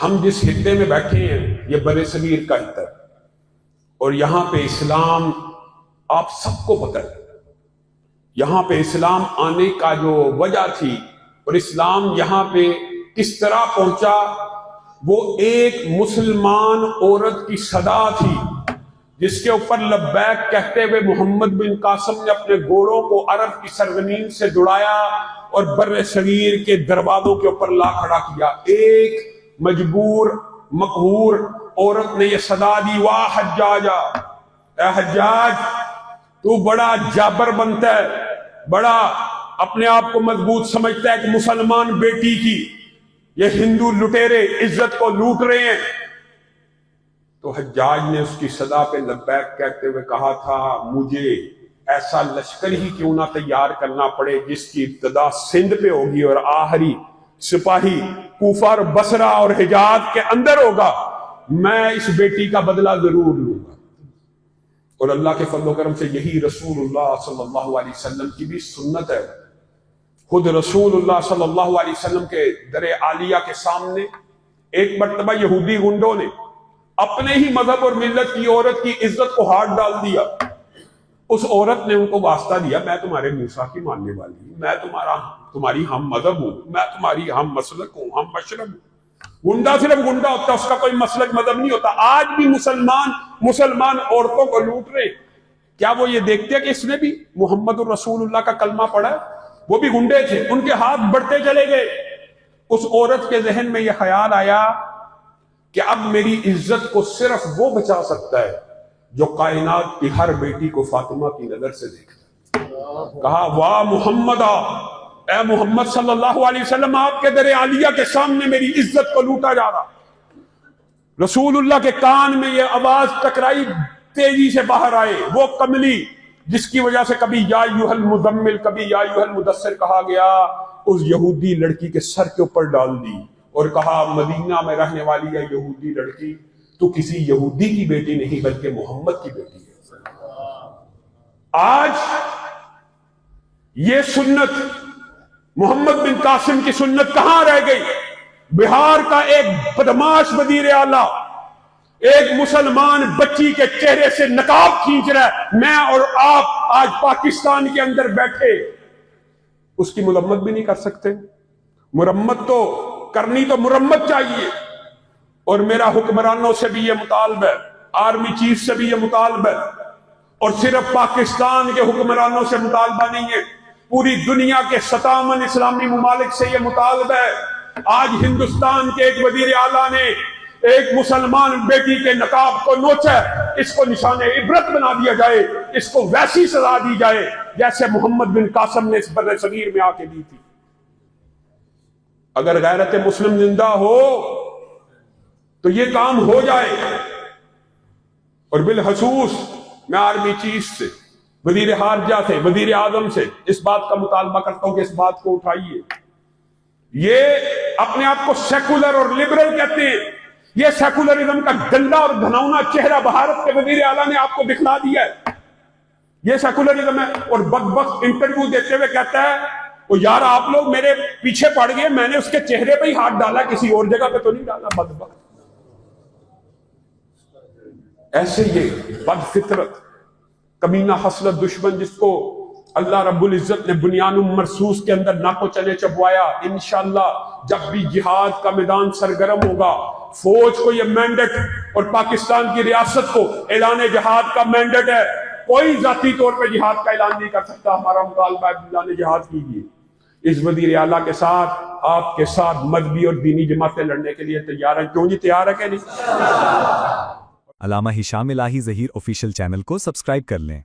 ہم جس خطے میں بیٹھے ہیں یہ بر صغیر کا خطہ ہے، اور یہاں پہ اسلام آپ سب کو پتہ ہے، یہاں پہ اسلام آنے کا جو وجہ تھی اور اسلام یہاں پہ کس طرح پہنچا، وہ ایک مسلمان عورت کی صدا تھی جس کے اوپر لبیک کہتے ہوئے محمد بن قاسم نے اپنے گھوڑوں کو عرب کی سرزمین سے دوڑایا اور بر صغیر کے دروازوں کے اوپر لا کھڑا کیا۔ ایک مجبور مقہور عورت نے یہ صدا دی، واہ حجاجا، اے حجاج تو بڑا جابر بنتا ہے، بڑا اپنے آپ کو مضبوط سمجھتا ہے کہ مسلمان بیٹی کی یہ ہندو لٹیرے عزت کو لوٹ رہے ہیں۔ تو حجاج نے اس کی صدا پہ لبیک کہتے ہوئے کہا تھا، مجھے ایسا لشکر ہی کیوں نہ تیار کرنا پڑے جس کی ابتدا سندھ پہ ہوگی اور آخری سپاہی کوفہ اور بصرہ اور حجاز کے اندر ہوگا، میں اس بیٹی کا بدلہ ضرور لوں گا۔ اور اللہ کے فضل و کرم سے یہی رسول اللہ صلی اللہ علیہ وسلم کی بھی سنت ہے۔ خود رسول اللہ صلی اللہ علیہ وسلم کے در عالیہ کے سامنے ایک مرتبہ یہودی گنڈوں نے اپنے ہی مذہب اور ملت کی عورت کی عزت کو ہاتھ ڈال دیا۔ اس عورت نے ان کو واسطہ دیا، میں تمہارے موسیٰ کی ماننے والی ہوں، میں تمہاری ہم مذہب ہوں، میں تمہاری ہم مسلک ہوں، ہم مشرب ہوں۔ گنڈا صرف گنڈا ہوتا، اس کا کوئی مسلک مذہب نہیں ہوتا۔ آج بھی مسلمان عورتوں کو لوٹ رہے، کیا وہ یہ دیکھتے کہ اس نے بھی محمد الرسول اللہ کا کلمہ پڑھا ہے؟ وہ بھی گنڈے تھے، ان کے ہاتھ بڑھتے چلے گئے۔ اس عورت کے ذہن میں یہ خیال آیا کہ اب میری عزت کو صرف وہ بچا سکتا ہے جو کائنات کی ہر بیٹی کو فاطمہ کی نظر سے دیکھتا ہے۔ کہا، واہ محمد، اے محمد صلی اللہ علیہ وسلم، آپ کے در عالیہ کے سامنے میری عزت کو لوٹا جا رہا۔ رسول اللہ کے کان میں یہ آواز ٹکرائی، تیزی سے باہر آئے وہ کملی جس کی وجہ سے کبھی یا ایھا المزمل، کبھی یا ایھا المدثر کہا گیا، اس یہودی لڑکی کے سر کے اوپر ڈال دی اور کہا، مدینہ میں رہنے والی ہے یہودی لڑکی، تو کسی یہودی کی بیٹی نہیں بلکہ محمد کی بیٹی ہے۔ آج یہ سنت، محمد بن قاسم کی سنت کہاں رہ گئی؟ بہار کا ایک بدماش وزیر اعلیٰ ایک مسلمان بچی کے چہرے سے نقاب کھینچ رہا ہے، میں اور آپ آج پاکستان کے اندر بیٹھے اس کی مرمت بھی نہیں کر سکتے۔ مرمت تو کرنی تو مرمت چاہیے، اور میرا حکمرانوں سے بھی یہ مطالبہ ہے، آرمی چیف سے بھی یہ مطالبہ ہے، اور صرف پاکستان کے حکمرانوں سے مطالبہ نہیں ہے، پوری دنیا کے 57 اسلامی ممالک سے یہ مطالبہ ہے۔ آج ہندوستان کے ایک وزیر اعلیٰ نے ایک مسلمان بیٹی کے نقاب کو نوچا، اس کو نشان عبرت بنا دیا جائے، اس کو ویسی سزا دی جائے جیسے محمد بن قاسم نے اس بر صغیر میں آ کے دی تھی۔ اگر غیرت مسلم زندہ ہو تو یہ کام ہو جائے۔ اور بالخصوص میں آرمی چیف سے، وزیر خارجہ سے، وزیر اعظم سے اس بات کا مطالبہ کرتا ہوں کہ اس بات کو اٹھائیے۔ یہ اپنے آپ کو سیکولر اور لبرل کہتے ہیں، یہ سیکولرزم کا گندا اور گھناؤنا چہرہ بھارت کے وزیر اعلیٰ نے آپ کو دکھلا دیا ہے، یہ سیکولرزم ہے۔ اور بدبخت انٹرویو دیتے ہوئے کہتا ہے، وہ یار آپ لوگ میرے پیچھے پڑ گئے، میں نے اس کے چہرے پہ ہی ہاتھ ڈالا، کسی اور جگہ پہ تو نہیں ڈالا۔ بدبخت، ایسے یہ بد فطرت کمینہ خصلت دشمن جس کو اللہ رب العزت نے بنیان مرصوص کے اندر ناکو چنے چبوایا، انشاءاللہ جب بھی جہاد کا میدان سرگرم ہوگا، فوج کو یہ مینڈیٹ اور پاکستان کی ریاست کو اعلان جہاد کا مینڈیٹ ہے، کوئی ذاتی طور پہ جہاد کا اعلان نہیں کر سکتا۔ ہمارا مطالبہ ہے اعلان جہاد کیجیے۔ اس وزیر اعلیٰ کے ساتھ، آپ کے ساتھ مذہبی اور دینی جماعتیں لڑنے کے لیے تیار ہیں، کیوں جی تیار ہے کہ نہیں؟ علامہ ہشام الہی ظہیر آفیشیل چینل کو سبسکرائب کر لیں۔